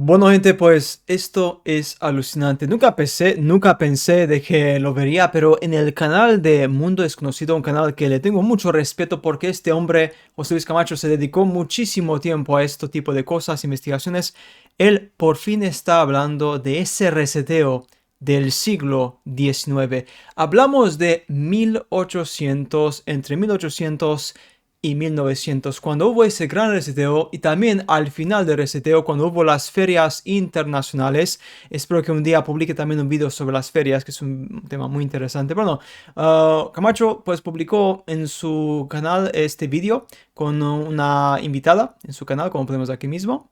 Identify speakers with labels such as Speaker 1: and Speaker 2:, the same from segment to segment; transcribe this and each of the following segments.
Speaker 1: Bueno, gente, pues esto es alucinante. Nunca pensé de que lo vería, pero en el canal de Mundo Desconocido, un canal que le tengo mucho respeto porque este hombre, José Luis Camacho, se dedicó muchísimo tiempo a este tipo de cosas, investigaciones. Él por fin está hablando de ese reseteo del siglo XIX. Hablamos de 1800, entre 1800 y 1900, cuando hubo ese gran reseteo, y también al final del reseteo, cuando hubo las ferias internacionales. Espero que un día publique también un video sobre las ferias, que es un tema muy interesante. Bueno, Camacho pues publicó en su canal este video con una invitada en su canal, como podemos ver aquí mismo.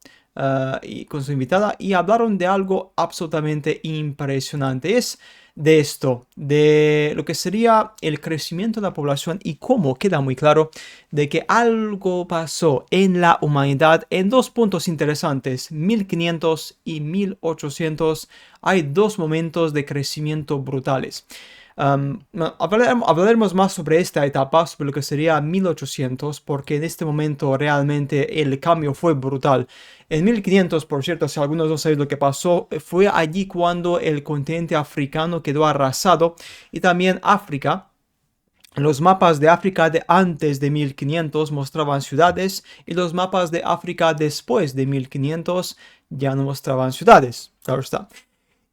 Speaker 1: Y con su invitada, y hablaron de algo absolutamente impresionante. Es de esto, de lo que sería el crecimiento de la población, y cómo queda muy claro de que algo pasó en la humanidad en dos puntos interesantes: 1500 y 1800. Hay dos momentos de crecimiento brutales. No, hablaremos más sobre esta etapa, sobre lo que sería 1800, porque en este momento realmente el cambio fue brutal. En 1500, por cierto, si algunos no saben lo que pasó, fue allí cuando el continente africano quedó arrasado, y también África. Los mapas de África de antes de 1500 mostraban ciudades, y los mapas de África después de 1500 ya no mostraban ciudades. Claro está.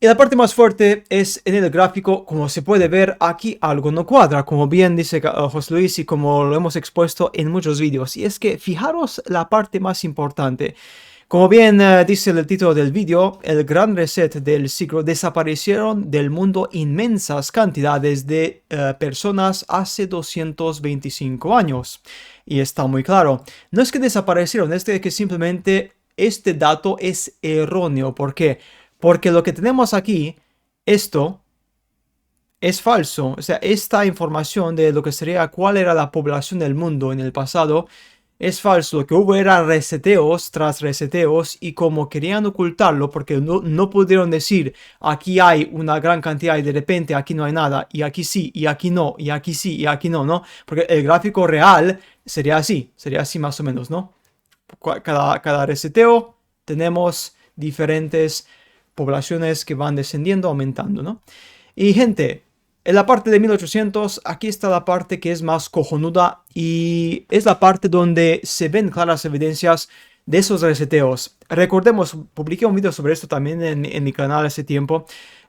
Speaker 1: Y la parte más fuerte es en el gráfico. Como se puede ver aquí, algo no cuadra, como bien dice José Luis, y como lo hemos expuesto en muchos vídeos. Y es que fijaros la parte más importante. Como bien dice el título del vídeo, el gran reset del siglo, desaparecieron del mundo inmensas cantidades de personas hace 225 años. Y está muy claro, no es que desaparecieron, es que simplemente este dato es erróneo. ¿Por qué? Porque lo que tenemos aquí, esto es falso. O sea, esta información de lo que sería cuál era la población del mundo en el pasado es falso. Lo que hubo era reseteos tras reseteos, y como querían ocultarlo, porque no pudieron decir aquí hay una gran cantidad y de repente aquí no hay nada, y aquí sí, y aquí no, y aquí sí, y aquí no, ¿no? Porque el gráfico real sería así más o menos, ¿no? Cada reseteo tenemos diferentes poblaciones que van descendiendo, aumentando, ¿no? Y gente, en la parte de 1800, aquí está la parte que es más cojonuda, y es la parte donde se ven claras evidencias de esos reseteos. Recordemos, publiqué un video sobre esto también en mi canal hace tiempo,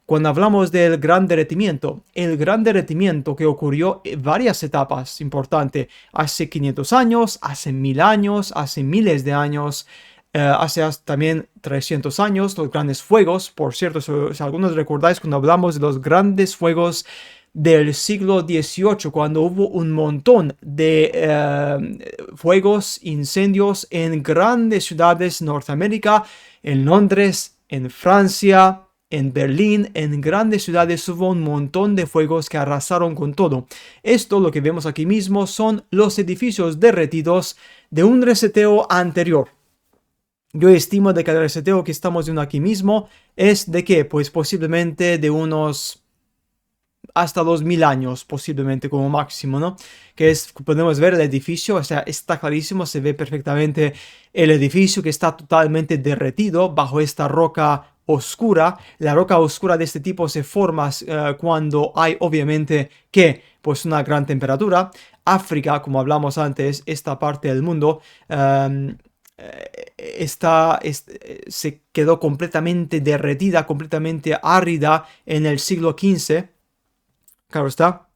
Speaker 1: cuando hablamos del gran derretimiento. El gran derretimiento que ocurrió en varias etapas importantes, hace 500 años, hace 1000 años, hace miles de años. Hace también 300 años, los grandes fuegos. Por cierto, si algunos recordáis cuando hablamos de los grandes fuegos del siglo XVIII, cuando hubo un montón de fuegos, incendios en grandes ciudades de Norteamérica, en Londres, en Francia, en Berlín, en grandes ciudades hubo un montón de fuegos que arrasaron con todo. Esto, lo que vemos aquí mismo, son los edificios derretidos de un reseteo anterior. Yo estimo de que el reseteo que estamos viendo aquí mismo es de que, pues posiblemente de unos hasta 2000 años, posiblemente como máximo, ¿no? Que es, podemos ver el edificio, o sea, está clarísimo, se ve perfectamente el edificio que está totalmente derretido bajo esta roca oscura. La roca oscura de este tipo se forma cuando hay, obviamente, que, pues una gran temperatura. África, como hablamos antes, esta parte del mundo, se quedó completamente derretida, completamente árida en el siglo XV, claro está,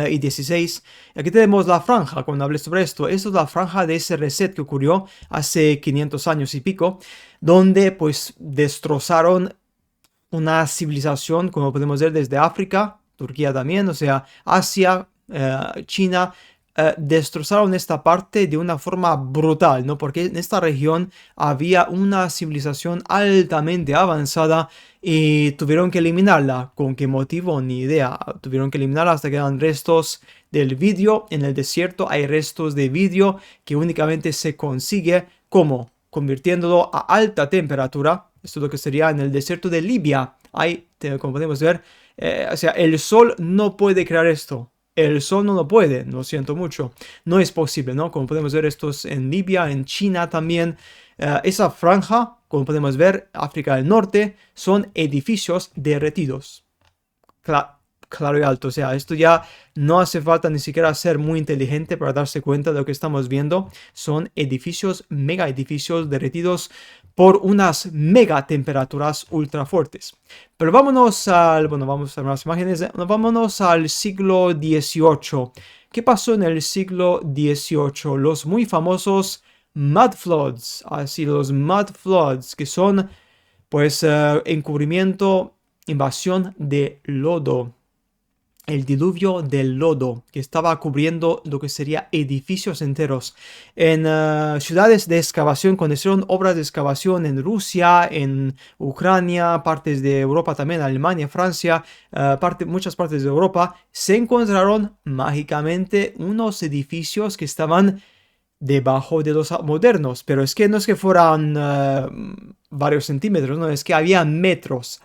Speaker 1: y 16. Aquí tenemos la franja, cuando hablé sobre esto. Esto es la franja de ese reset que ocurrió hace 500 años y pico, donde pues destrozaron una civilización, como podemos ver, desde África, Turquía también, o sea, Asia, China. Destrozaron esta parte de una forma brutal, ¿no? Porque en esta región había una civilización altamente avanzada y tuvieron que eliminarla. ¿Con qué motivo? Ni idea. Tuvieron que eliminarla hasta que quedan restos del vidrio. En el desierto hay restos de vidrio que únicamente se consigue como convirtiéndolo a alta temperatura. Esto es lo que sería en el desierto de Libia. Hay, como podemos ver, o sea, el sol no puede crear esto. el sol no lo puede, lo siento mucho. No es posible, ¿no? Como podemos ver, esto es en Libia, en China también. Esa franja, como podemos ver, África del Norte, son edificios derretidos. Claro y alto. O sea, esto ya no hace falta ni siquiera ser muy inteligente para darse cuenta de lo que estamos viendo. Son edificios, mega edificios derretidos por unas mega temperaturas ultra fuertes. Pero vámonos al, bueno, vamos a ver las imágenes, vámonos al siglo XVIII. ¿Qué pasó en el siglo XVIII? Los muy famosos Mud Floods, así los Mud Floods, que son pues encubrimiento, invasión de lodo. El diluvio del lodo que estaba cubriendo lo que sería edificios enteros. En ciudades de excavación, cuando hicieron obras de excavación en Rusia, en Ucrania, partes de Europa también, Alemania, Francia, muchas partes de Europa, se encontraron mágicamente unos edificios que estaban debajo de los modernos. Pero es que no es que fueran varios centímetros, no, es que había metros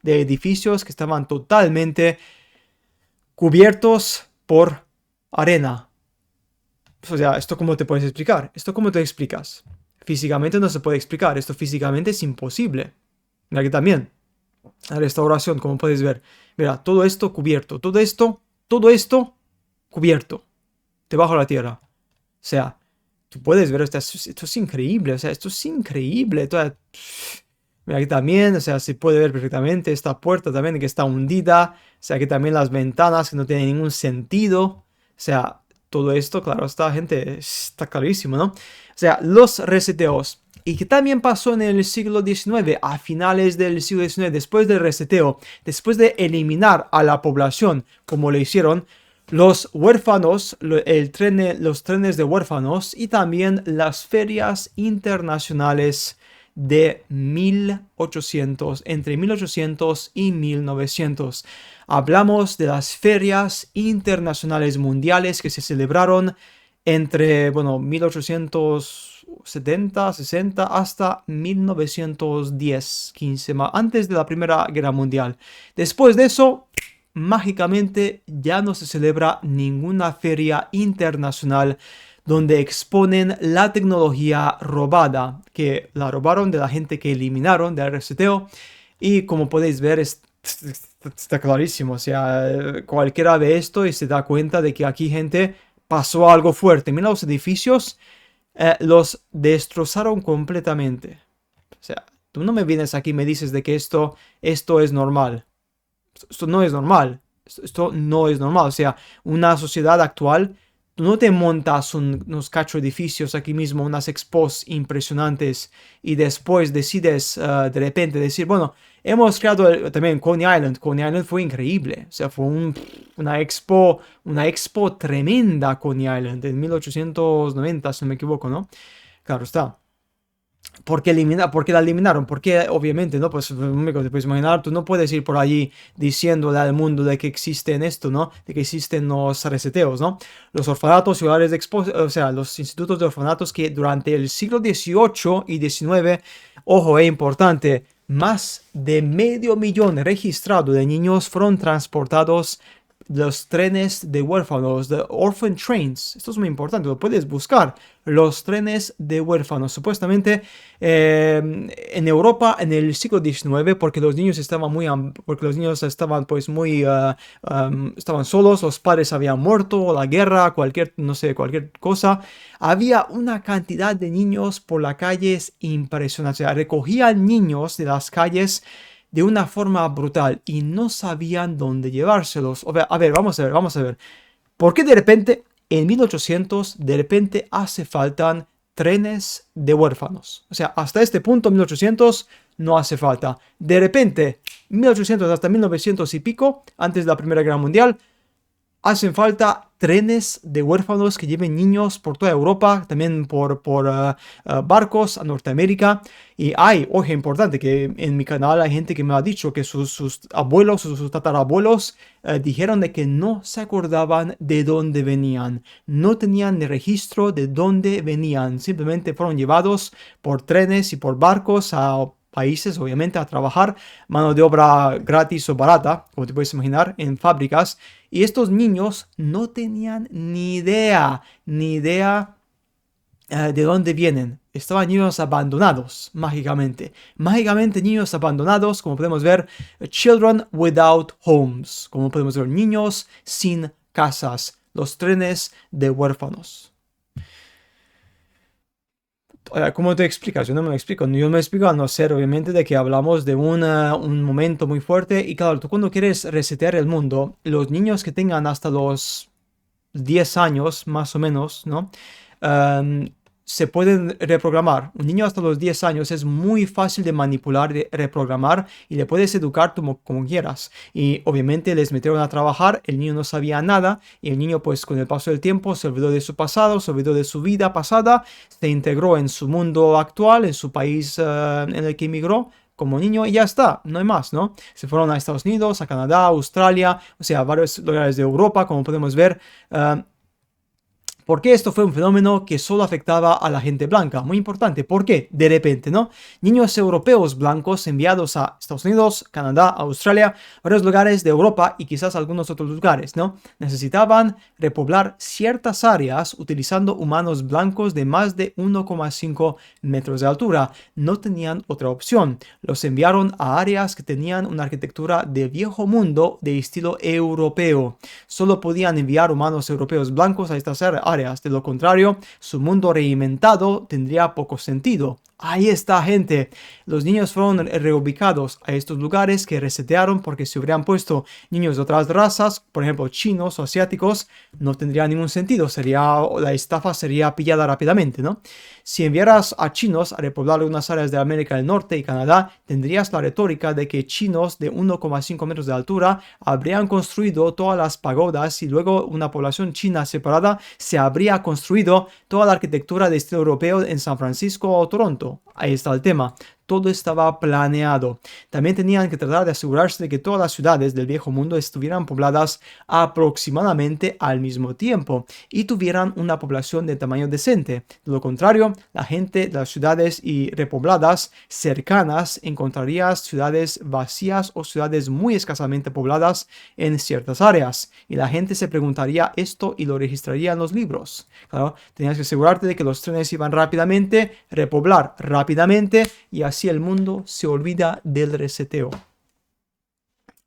Speaker 1: de edificios que estaban totalmente cubiertos por arena. O sea, ¿esto cómo te puedes explicar? ¿Esto cómo te explicas? Físicamente no se puede explicar. Esto físicamente es imposible. Mira aquí también. La restauración, como puedes ver. Mira, todo esto cubierto. Todo esto cubierto. Debajo de la tierra. O sea, tú puedes ver, esto es increíble. O sea, esto es increíble. Mira, aquí también, o sea, se puede ver perfectamente esta puerta también que está hundida. O sea, aquí también las ventanas que no tienen ningún sentido. O sea, todo esto, claro, esta gente está clarísimo, ¿no? O sea, los reseteos. Y que también pasó en el siglo XIX, a finales del siglo XIX, después del reseteo, después de eliminar a la población, como le hicieron, los huérfanos, los trenes de huérfanos y también las ferias internacionales de 1800, entre 1800 y 1900. Hablamos de las ferias internacionales mundiales que se celebraron entre, bueno, 1870, 60 hasta 1910, 15, antes de la Primera Guerra Mundial. Después de eso, mágicamente ya no se celebra ninguna feria internacional donde exponen la tecnología robada, que la robaron de la gente que eliminaron del reseteo. Y como podéis ver, está clarísimo. O sea, cualquiera ve esto y se da cuenta de que aquí, gente, pasó algo fuerte. Mira los edificios, los destrozaron completamente. O sea, tú no me vienes aquí y me dices de que esto es normal. Esto no es normal. Esto no es normal. O sea, una sociedad actual, tú no te montas unos cacho edificios aquí mismo, unas expos impresionantes y después decides de repente decir, bueno, hemos creado también Coney Island. Coney Island fue increíble. O sea, fue una expo tremenda Coney Island en 1890, si no me equivoco, ¿no? Claro está. ¿Por qué la eliminaron? Porque obviamente, ¿no? Pues te puedes imaginar, tú no puedes ir por allí diciéndole al mundo de que existen esto, ¿no? De que existen los reseteos, ¿no? Los orfanatos y hogares de o sea, los institutos de orfanatos que durante el siglo XVIII y XIX, ojo, es importante, más de 500,000 registrados de niños fueron transportados los trenes de huérfanos, the orphan trains. Esto es muy importante, lo puedes buscar. Los trenes de huérfanos. Supuestamente en Europa en el siglo XIX, porque los niños estaban pues muy estaban solos, los padres habían muerto, la guerra, no sé, cualquier cosa. Había una cantidad de niños por las calles impresionante. O sea, recogían niños de las calles de una forma brutal y no sabían dónde llevárselos. A ver, vamos a ver. ¿Por qué de repente, en 1800, de repente hace falta trenes de huérfanos? O sea, hasta este punto, 1800, no hace falta. De repente, 1800 hasta 1900 y pico, antes de la Primera Guerra Mundial, hacen falta trenes de huérfanos que lleven niños por toda Europa, también por barcos a Norteamérica. Y ojo, importante, que en mi canal hay gente que me ha dicho que sus abuelos o sus tatarabuelos dijeron de que no se acordaban de dónde venían. No tenían ni registro de dónde venían. Simplemente fueron llevados por trenes y por barcos a países, obviamente, a trabajar, mano de obra gratis o barata, como te puedes imaginar, en fábricas. Y estos niños no tenían ni idea de dónde vienen. Estaban niños abandonados, mágicamente. Mágicamente niños abandonados, como podemos ver, children without homes, como podemos ver, niños sin casas, los trenes de huérfanos. ¿Cómo te explicas? Yo no me lo explico. Yo me explico a no ser, obviamente, de que hablamos de un momento muy fuerte. Y claro, tú cuando quieres resetear el mundo, los niños que tengan hasta los 10 años, más o menos, ¿no? Em, Se pueden reprogramar. Un niño hasta los 10 años es muy fácil de manipular, de reprogramar y le puedes educar como quieras. Y obviamente les metieron a trabajar, el niño no sabía nada y el niño pues con el paso del tiempo se olvidó de su pasado, se olvidó de su vida pasada, se integró en su mundo actual, en su país en el que emigró como niño y ya está, no hay más, ¿no? Se fueron a Estados Unidos, a Canadá, a Australia, o sea, a varios lugares de Europa, como podemos ver. Porque esto fue un fenómeno que solo afectaba a la gente blanca. Muy importante. ¿Por qué? De repente, ¿no? Niños europeos blancos enviados a Estados Unidos, Canadá, Australia, varios lugares de Europa y quizás algunos otros lugares, ¿no? Necesitaban repoblar ciertas áreas utilizando humanos blancos de más de 1,5 metros de altura. No tenían otra opción. Los enviaron a áreas que tenían una arquitectura de viejo mundo de estilo europeo. Solo podían enviar humanos europeos blancos a estas áreas. De lo contrario, su mundo reinventado tendría poco sentido. Ahí está, gente. Los niños fueron reubicados a estos lugares que resetearon porque si hubieran puesto niños de otras razas, por ejemplo chinos o asiáticos, no tendría ningún sentido. La estafa sería pillada rápidamente, ¿no? Si enviaras a chinos a repoblar algunas áreas de América del Norte y Canadá, tendrías la retórica de que chinos de 1,5 metros de altura habrían construido todas las pagodas y luego una población china separada se habría construido toda la arquitectura de estilo europeo en San Francisco o Toronto. Ahí está el tema. Todo estaba planeado. También tenían que tratar de asegurarse de que todas las ciudades del viejo mundo estuvieran pobladas aproximadamente al mismo tiempo y tuvieran una población de tamaño decente. De lo contrario, la gente de las ciudades y repobladas cercanas encontraría ciudades vacías o ciudades muy escasamente pobladas en ciertas áreas. Y la gente se preguntaría esto y lo registraría en los libros. Claro, tenías que asegurarte de que los trenes iban rápidamente, repoblar rápidamente y así el mundo se olvida del reseteo.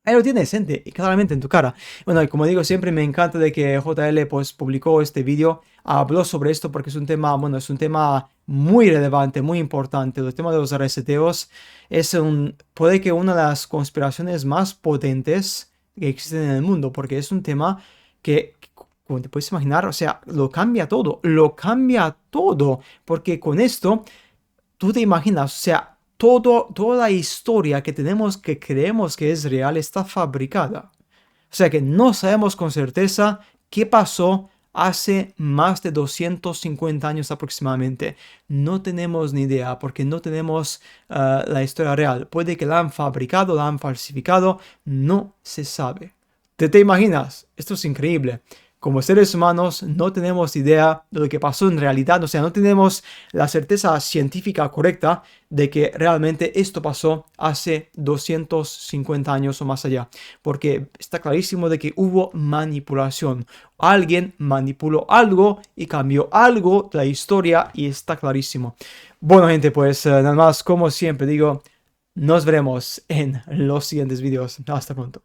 Speaker 1: Ahí lo tienes, gente, y claramente en tu cara. Bueno, y como digo, siempre me encanta de que JL pues publicó este vídeo, habló sobre esto porque es un tema, bueno, es un tema muy relevante, muy importante. El tema de los reseteos puede que una de las conspiraciones más potentes que existen en el mundo, porque es un tema que, como te puedes imaginar, o sea, lo cambia todo, porque con esto, tú te imaginas, o sea, toda la historia que tenemos que creemos que es real está fabricada. O sea que no sabemos con certeza qué pasó hace más de 250 años aproximadamente. No tenemos ni idea porque no tenemos la historia real. Puede que la han fabricado, la han falsificado, no se sabe. ¿Te imaginas? Esto es increíble. Como seres humanos no tenemos idea de lo que pasó en realidad, o sea, no tenemos la certeza científica correcta de que realmente esto pasó hace 250 años o más allá, porque está clarísimo de que hubo manipulación. Alguien manipuló algo y cambió algo de la historia y está clarísimo. Bueno, gente, pues nada más, como siempre digo, nos veremos en los siguientes videos. Hasta pronto.